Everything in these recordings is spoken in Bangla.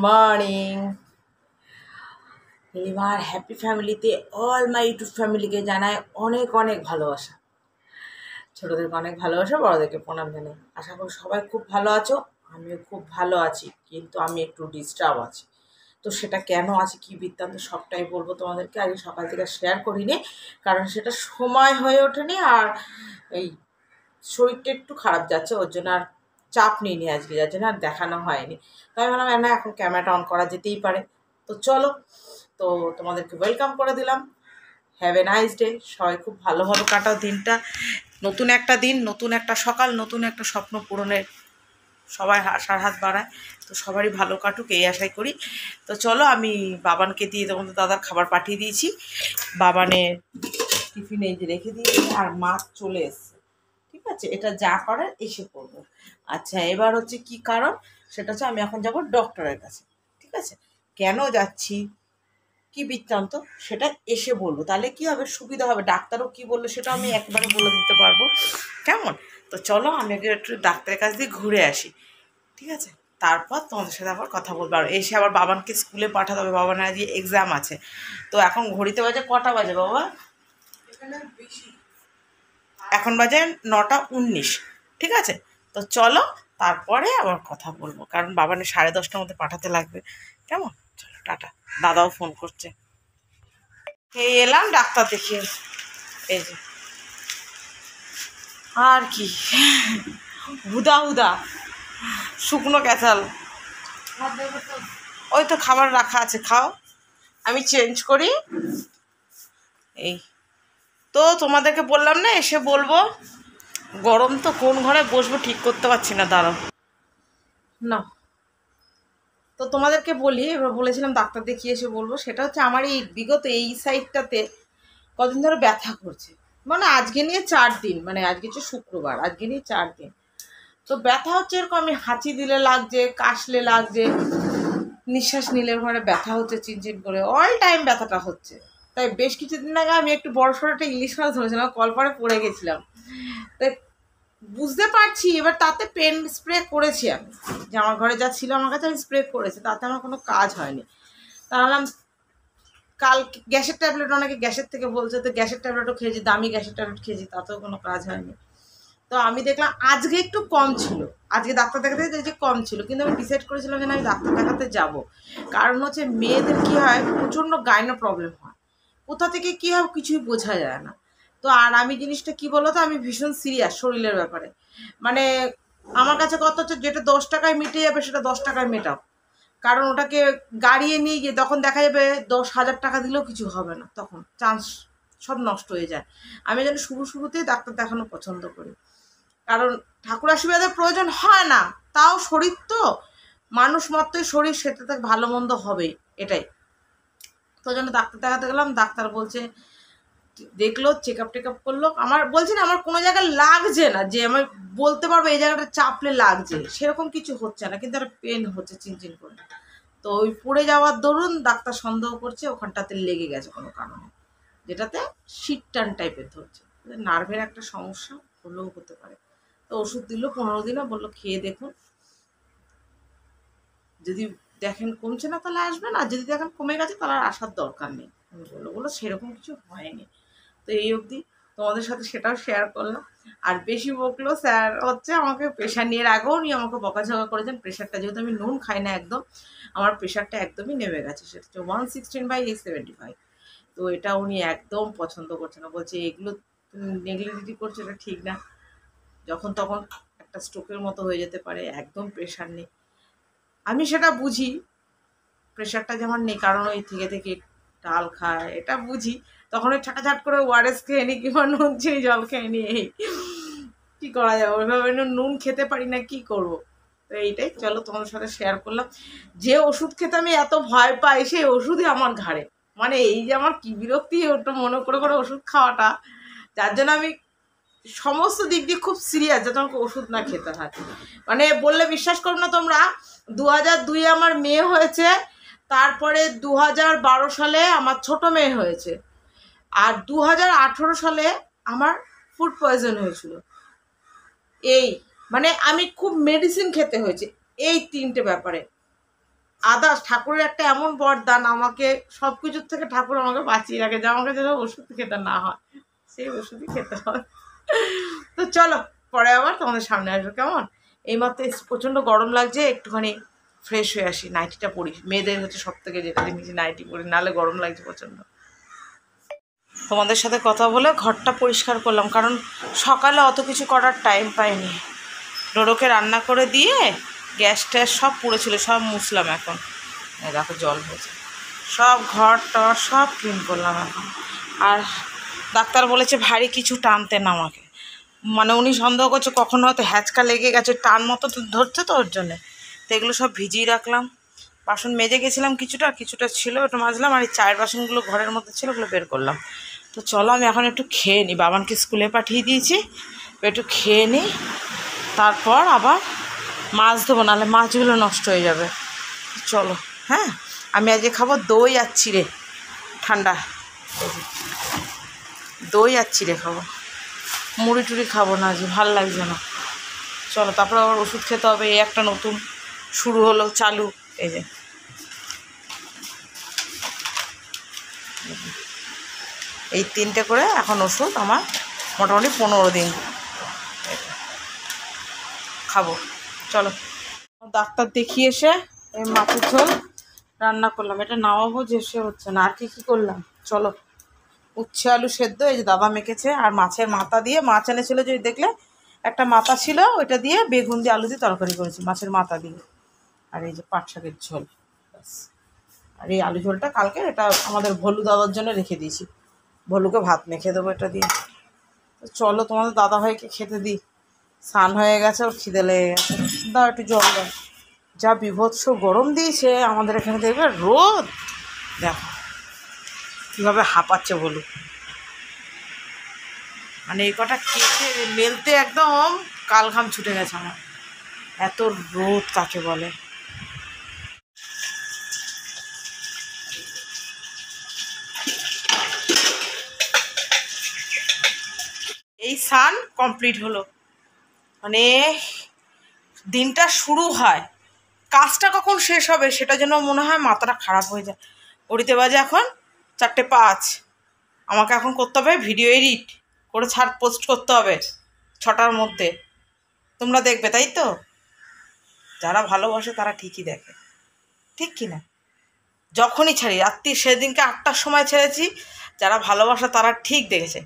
মর্নিং নীলিমার হ্যাপি ফ্যামিলিতে অল মাই ইউটিউব ফ্যামিলিকে জানায় অনেক অনেক ভালোবাসা। ছোটোদেরকে অনেক ভালোবাসা, বড়োদেরকে প্রণাম জানাই। আশা করি সবাই খুব ভালো আছো, আমিও খুব ভালো আছি, কিন্তু আমি একটু ডিস্টার্ব আছি। তো সেটা কেন আছে, কী বৃত্তান্ত সবটাই বলবো তোমাদেরকে। আজকে সকাল থেকে শেয়ার করিনি, কারণ সেটা সময় হয়ে ওঠেনি, আর এই শরীরটা একটু খারাপ যাচ্ছে, ওর জন্য আর চাপ নিইনি আজকে, যার জন্য আর দেখানো হয়নি। তাই ভাবলাম না, এখন ক্যামেরাটা অন করা যেতেই পারে, তো চলো। তো তোমাদেরকে ওয়েলকাম করে দিলাম। Have a nice day. সবাই খুব ভালোভাবে কাটাও দিনটা। নতুন একটা দিন, নতুন একটা সকাল, নতুন একটা স্বপ্ন পূরণের সবাই আশার হাত বাড়ায়। তো সবারই ভালো কাটুক এই আশাই করি। তো চলো, আমি বাবানকে দিয়ে তোমাদের দাদার খাবার পাঠিয়ে দিয়েছি। বাবানের টিফিনে এই যে রেখে দিয়েছি, আর মাছ চলে এসছে। ঠিক আছে, এটা যা করার এসে করবো। আচ্ছা, এবার হচ্ছে কি কারণ, সেটা হচ্ছে আমি এখন যাব ডক্টরের কাছে। ঠিক আছে, কেন যাচ্ছি, কি বৃত্তান্ত, সেটা এসে বলবো, তাহলে কি হবে, সুবিধা হবে। ডাক্তারও কি বললো সেটা আমি একবারে বলে দিতে পারবো, কেমন? তো চলো, আমি আগে একটু ডাক্তারের কাছ দিয়ে ঘুরে আসি। ঠিক আছে, তারপর তোমাদের সাথে আবার কথা বলবো। আর এসে আবার বাবানকে স্কুলে পাঠাতে হবে, বাবানের আজকে এক্সাম আছে। তো এখন ঘড়িতে বাজে কটা বাজে বাবা? এখন বাজে 9:19। ঠিক আছে, তো চলো, তারপরে আবার কথা বলবো, কারণ বাবানের 10:30টার মধ্যে পাঠাতে লাগবে। কেমন? চলো, টাটা। দাদাও ফোন করছে। এই এলাম ডাক্তার দেখিয়ে। এই যে, আর কি, হুদা হুদা শুকনো ক্যাচাল। ওই তো খাবার রাখা আছে, খাও, আমি চেঞ্জ করি। এই তো তোমাদেরকে বললাম না এসে বলবো। গরম তো, কোন ঘরে বসবো ঠিক করতে পারছি না, দাঁড়াও না। তো তোমাদেরকে বলি, এবার বলেছিলাম ডাক্তার দেখিয়ে এসে বলবো। সেটা হচ্ছে আমার এই বিগত এই সাইডটাতে কদিন ধরে ব্যথা করছে, মানে আজকে নিয়ে 4 দিন, মানে আজকে হচ্ছে শুক্রবার, আজকে নিয়ে 4 দিন। তো ব্যথা হচ্ছে এরকম, আমি হাঁচি দিলে লাগছে, কাশলে লাগছে, নিঃশ্বাস নিলে ওখানে ব্যথা হচ্ছে চিনচিন করে, অল টাইম ব্যথাটা হচ্ছে। তাই বেশ কিছুদিন আগে আমি একটু বড় সড়ো একটা ইলিশ মাছ ধরেছিলাম, কলপাড়ে পড়ে গেছিলাম। তাই বুঝতে পারছি, এবার তাতে পেন স্প্রে করেছি আমি, যে আমার ঘরে যা ছিল আমার কাছে আমি স্প্রে করেছি, তাতে আমার কোনো কাজ হয়নি। তাহলে কাল গ্যাসের ট্যাবলেট, অনেকে গ্যাসের থেকে বলছে, তো গ্যাসের ট্যাবলেটও খেয়েছি, দামি গ্যাসের ট্যাবলেট খেয়েছি, তাতেও কোনো কাজ হয়নি। তো আমি দেখলাম আজকে একটু কম ছিল, আজকে ডাক্তার দেখাতে যে কম ছিল, কিন্তু আমি ডিসাইড করেছিলাম যে না, আমি ডাক্তার দেখাতে যাব। কারণ হচ্ছে মেয়েদের কী হয়, প্রচণ্ড গাইনো প্রবলেম হয়, কোথা থেকে কী হয় কিছুই বোঝা যায় না। তো আর আমি জিনিসটা কী বলো তো, আমি ভীষণ সিরিয়াস শরীরের ব্যাপারে। মানে আমার কাছে কত হচ্ছে, যেটা 10 টাকায় মিটে যাবে সেটা 10 টাকায় মেটাও, কারণ ওটাকে গাড়িয়ে নিয়ে গিয়ে তখন দেখা যাবে 10,000 টাকা দিলেও কিছু হবে না, তখন চান্স সব নষ্ট হয়ে যায়। আমি যেন শুরুতেই ডাক্তার দেখানো পছন্দ করি, কারণ ঠাকুর আশীর্বাদের প্রয়োজন হয় না, তাও শরীর তো মানুষ মাত্রই শরীর, সেটাতে ভালো মন্দ হবেই, এটাই। তো জন্য ডাক্তার দেখাতে গেলাম, ডাক্তার বলছে, দেখলো, চেক আপ টেক আপ করলো, আমার বলছে না আমার কোনো জায়গায় লাগছে না, যে আমি বলতে পারবো এই জায়গাটা চাপলে লাগছে, সেরকম কিছু হচ্ছে না, কিন্তু একটা পেন হচ্ছে চিনচিন করে। তো ওই পড়ে যাওয়ার দরুন ডাক্তার সন্দেহ করছে ওখানটাতে লেগে গেছে কোনো কারণে, যেটাতে শীত টান টাইপের ধরছে, নার্ভের একটা সমস্যা হলেও হতে পারে। তো ওষুধ দিল 15 দিনও, বললো খেয়ে দেখুন, যদি দেখেন কমছে না তাহলে আসবেন, আর যদি দেখেন কমে গেছে তাহলে আর আসার দরকার নেই। আমি বললো সেরকম কিছু হয়নি। তো এই অবধি তোমাদের সাথে সেটাও শেয়ার করলাম। আর বেশি বকলো স্যার হচ্ছে আমাকে, প্রেশার নিয়ে, আগেও উনি আমাকে বকাঝকা করেছেন। প্রেশারটা যেহেতু আমি নুন খাই না একদম, আমার প্রেশারটা একদমই নেমে গেছে, সেটা হচ্ছে 116/75। তো এটা উনি একদম পছন্দ করছে না, বলছে এগুলো নেগলিজিটি করছে, এটা ঠিক না, যখন তখন একটা স্ট্রোকের মতো হয়ে যেতে পারে, একদম প্রেশার নেই। আমি সেটা বুঝি, প্রেশারটা যেমন নেই, কারণ ওই থেকে ডাল খায়, এটা বুঝি। তখন ওই ঠাটাঝাট করে ওআরএস খেয়ে নিই, কিংবা নুন চিনি জল খেয়ে নিই, এই কী করা যাবে, ওইভাবে নুন খেতে পারি না, কি করব। তো এইটাই, চলো তোমাদের সাথে শেয়ার করলাম। যে ওষুধ খেতে আমি এত ভয় পাই, সেই ওষুধই আমার ঘাড়ে, মানে এই যে আমার কী বিরক্তি, ওটা মনে করে করে ওষুধ খাওয়াটা, যার জন্য আমি সমস্ত দিক দিয়ে খুব সিরিয়াস, যাতে আমাকে ওষুধ না খেতে হয়। মানে বললে বিশ্বাস করো না তোমরা, 2002 আমার মেয়ে হয়েছে, তারপরে 2012 সালে আমার ছোট মেয়ে হয়েছে, আর 2018 সালে আমার ফুড পয়জন হয়েছিল। এই মানে আমি খুব মেডিসিন খেতে হয়েছে এই 3টে ব্যাপারে। আদার্স ঠাকুরের একটা এমন বরদান, আমাকে সব কিছুর থেকে ঠাকুর আমাকে বাঁচিয়ে রাখে, যে আমাকে যেন ওষুধ খেতে না হয়, সেই ওষুধই খেতে হয়। তো চলো পরে আবার তোমাদের সামনে আসবো, কেমন? এইমাত্র প্রচণ্ড গরম লাগছে, একটুখানি ফ্রেশ হয়ে আসি, নাইটিটা পরি। মেয়েদের হচ্ছে সব থেকে যেটা জিনিস, নাইটি পরি, নাহলে গরম লাগছে প্রচণ্ড। তোমাদের সাথে কথা বলে ঘরটা পরিষ্কার করলাম, কারণ সকালে অত কিছু করার টাইম পাইনি। ডোডোকে রান্না করে দিয়ে গ্যাস ট্যাস সব পুড়েছিল, সব মুছলাম এখন। দেখো জল হয়েছে, সব ঘর টর সব ক্লিন করলাম এখন। আর ডাক্তার বলেছে ভারী কিছু টানতে না আমাকে, মানে উনি সন্দেহ করছে কখনো হয়তো হ্যাঁচকা লেগে গেছে, টান মতো তো ধরছে তো ওর জন্যে। তো এগুলো সব ভিজিয়ে রাখলাম। বাসন মেজে গেছিলাম, কিছুটা ছিল, ওটা মাজলাম। আর এই চায়ের বাসনগুলো ঘরের মধ্যে ছিল, ওগুলো বের করলাম। তো চলো আমি এখন একটু খেয়ে নিই, বাবানকে স্কুলে পাঠিয়ে দিয়েছি, একটু খেয়ে নিই, তারপর আবার মাছ দেবো, নাহলে মাছগুলো নষ্ট হয়ে যাবে। চলো। হ্যাঁ, আমি আজকে খাবো দই আর চিড়ে, ঠান্ডা দই আর চিড়ে খাবো, মুড়ি টুড়ি খাবো না, আজকে ভালো লাগছে না। চলো, তারপর আবার ওষুধ খেতে হবে, এই একটা নতুন শুরু হলো, চালু। এই যে এই 3টে করে এখন ওষুধ আমার মোটামুটি 15 দিন খাবো। চলো, ডাক্তার দেখিয়ে এসে এই মাছের ঝোল রান্না করলাম, এটা নামাবো, যে সে হচ্ছে না। আর কি করলাম চলো, উচ্ছে আলু সেদ্ধ, এই যে দাদা মেখেছে, আর মাছের মাথা দিয়ে, মাছ এনেছিল যে দেখলে একটা মাথা ছিল, ওইটা দিয়ে বেগুন দিয়ে আলু দিয়ে তরকারি করেছি মাছের মাথা দিয়ে। আর এই যে পাট শাকের ঝোল, ব্যাস। আর এই আলু ঝোলটা কালকে, এটা আমাদের ভলু দাদার জন্য রেখে দিয়েছি, ভলুকে ভাত মেখে দেবো এটা দিয়ে। তো চলো তোমাদের দাদা ভাইকে খেতে দিই, স্নান হয়ে গেছে, ওর খিদে লেগে গেছে। দাও একটু জল দাও। যা বিভৎস গরম দিয়েছে আমাদের এখানে, দেখবে রোদ, দেখো কীভাবে হাঁপাচ্ছে বলু, মানে এই কটা কেটে মেলতে একদম কালঘাম ছুটে গেছে আমার, এত রোদ কাকে বলে। এই স্নান কমপ্লিট হলো, মানে দিনটা শুরু হয়, কাজটা কখন শেষ হবে সেটা যেন মনে হয় মাথাটা খারাপ হয়ে যায়। ঘড়িতে বাজে এখন 4:05, আমাকে এখন করতে হবে ভিডিও এডিট করে পোস্ট করতে হবে 6টার মধ্যে। তোমরা দেখবে তাই তো? যারা ভালোবাসে তারা ঠিকই দেখে, ঠিক কি না? যখনই ছাড়ি, রাত্রি সেদিনকে 8টার সময় ছেড়েছি, যারা ভালোবাসে তারা ঠিক দেখেছে,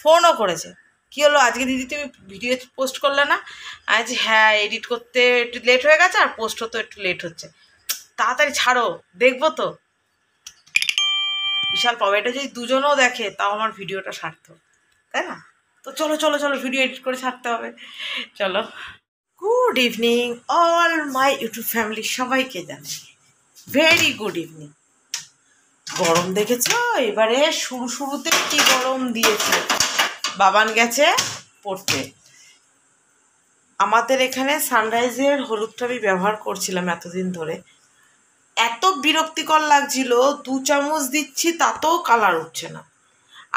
ফোনও করেছে, কী হলো আজকে দিদি তুমি ভিডিও পোস্ট করলে না? আজ হ্যাঁ, এডিট করতে একটু লেট হয়ে গেছে, আর পোস্ট হতে একটু লেট হচ্ছে, তাড়াতাড়ি ছাড়ো, দেখবো তো। বিশাল পাবে এটা, যদি দুজনও দেখে তাও আমার ভিডিওটা সার্থক, তাই না? তো চলো চলো চলো, ভিডিও এডিট করে ছাড়তে হবে, চলো। Good evening all my YouTube family, সবাইকে জানাই ভেরি গুড ইভিনিং। গরম দেখেছো এবারে, শুরুতে কি গরম দিয়েছে। বাবান গেছে পড়তে, আমাদের এখানে সানরাইজের হলুদটা আমি ব্যবহার করছিলাম এতদিন ধরে, এত বিরক্তিকর লাগছিল, 2 চামচ দিচ্ছি তাতেও কালার উঠছে না,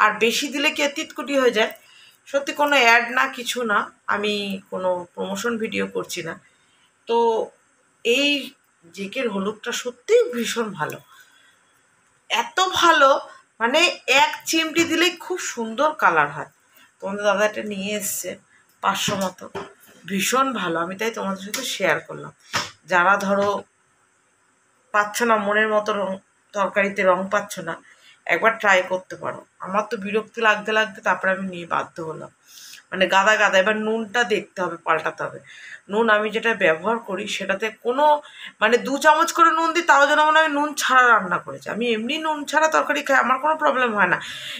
আর বেশি দিলে কি তিতকুটি হয়ে যায়। সত্যি কোনো অ্যাড না, কিছু না, আমি কোনো প্রমোশন ভিডিও করছি না। তো এই জেকের হলুদটা সত্যিই ভীষণ ভালো, এত ভালো, মানে 1 চিমটি দিলেই খুব সুন্দর কালার হয়। তোমাদের দাদা এটা নিয়ে এসছে 500 মতো, ভীষণ ভালো, আমি তাই তোমাদের সাথে শেয়ার করলাম। যারা ধরো পাচ্ছ না, মনের মতো রং তরকারিতে রং পাচ্ছ না, একবার ট্রাই করতে পারো। আমার তো বিরক্তি লাগতে লাগতে তারপরে আমি নিয়ে বাধ্য হলাম, মানে গাদা। এবার নুনটা দেখতে হবে, পাল্টাতে হবে। নুন আমি যেটা ব্যবহার করি সেটাতে কোনো, মানে 2 চামচ করে নুন দিই, তাও যেন মনে হয় নুন ছাড়া রান্না করেছে। আমি এমনি নুন ছাড়া তরকারি খাই, আমার কোনো প্রবলেম হয় না,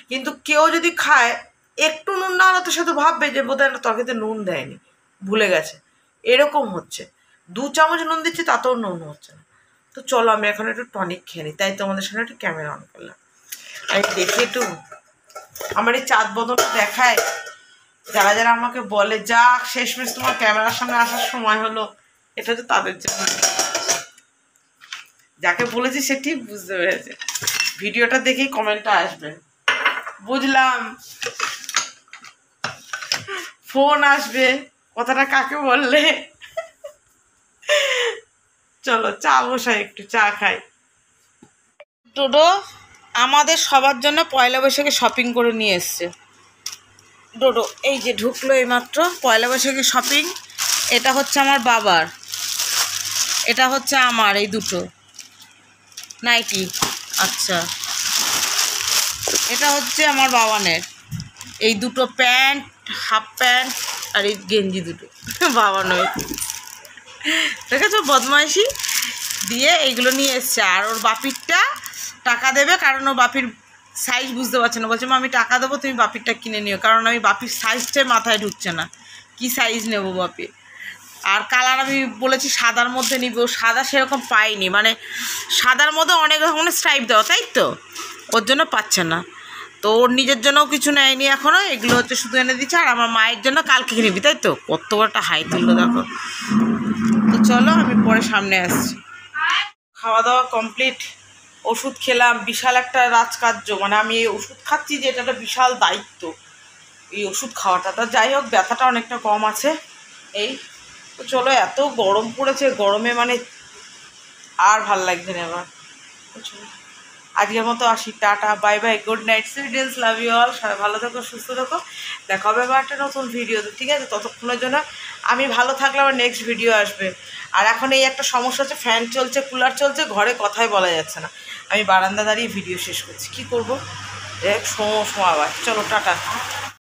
কিন্তু কেউ যদি খায় একটু নুন না হলে তো সে তো ভাববে যে বোধহয় একটা তরকারিতে নুন দেয়নি, ভুলে গেছে, এরকম হচ্ছে। 2 চামচ নুন দিচ্ছি তাতেও নুন হচ্ছে না। তো চলো আমি এখন একটু টনিক খেয়ে নিই, তাই তোমাদের সামনে একটু ক্যামেরা অন করলাম। আমি দেখি একটু আমার এই চাঁদ বদলটা দেখায়, যারা যারা আমাকে বলে যা শেষমেশ তোমার ক্যামেরার সামনে আসার সময় হলো, এটা তো তাদের জন্য। যাকে বলেছি সে ঠিক বুঝতে পেরেছে, ভিডিওটা দেখেই কমেন্টটা আসবে, বুঝলাম, ফোন আসবে, কথাটা কাকে বললে। চলো চা বসাই, একটু চা খাই। ডোডো আমাদের সবার জন্য পয়লা বৈশাখে শপিং করে নিয়ে এসছে। ডোডো এই যে ঢুকলো এইমাত্র, পয়লা বৈশাখে শপিং। এটা হচ্ছে আমার বাবার, এটা হচ্ছে আমার, এই দুটো নাইটি। আচ্ছা, এটা হচ্ছে আমার বাবানের, এই দুটো প্যান্ট, হাফ প্যান্ট আর এই গেঞ্জি দুটো বাবানের। দেখেছো বদমাইশি দিয়ে এইগুলো নিয়ে এসছে। আর ওর বাপিরটা টাকা দেবে, কারণ ও বাপির সাইজ বুঝতে পারছে না। বলছে মা আমি টাকা দেবো, তুমি বাপিরটা কিনে নিও, কারণ আমি বাপির সাইজটাই মাথায় ঢুকছে না, কি সাইজ নেবো বাপির। আর কালার আমি বলেছি সাদার মধ্যে নিব, সাদা সেরকম পাইনি, মানে সাদার মধ্যে অনেক রকমের স্ট্রাইপ দেওয়া, তাই তো ওর জন্য পাচ্ছে না। তো ওর নিজের জন্যও কিছু নেয়নি এখনও, এগুলো হচ্ছে শুধু এনে দিচ্ছে। আর আমার মায়ের জন্য কালকে কিনবি, তাই তো কত একটা হাই তুললো দেখো। তো চলো আমি পরে সামনে আসছি। খাওয়া দাওয়া কমপ্লিট, ওষুধ খেলাম, বিশাল একটা রাজকার্য, মানে আমি এই ওষুধ খাচ্ছি যে এটা একটা বিশাল দায়িত্ব এই ওষুধ খাওয়াটা। তা যাই হোক ব্যথাটা অনেকটা কম আছে। এই তো চলো, এত গরম পড়েছে, গরমে মানে আর ভাল লাগছে না এবার। চলো আজকের মতো আসি, tata bye bye, good night, sweet dreams, love you all. সবাই ভালো থাকো, সুস্থ থাকো, দেখা হবে আবার একটা নতুন ভিডিওতে, ঠিক আছে? ততক্ষণের জন্য আমি ভালো থাকলে আমার নেক্সট ভিডিও আসবে। আর এখন এই একটা সমস্যা হচ্ছে, ফ্যান চলছে, কুলার চলছে, ঘরে কথাই বলা যাচ্ছে না। আমি বারান্দা দাঁড়িয়ে ভিডিও শেষ করছি, কি করবো? সময় আবার। চলো টাটা।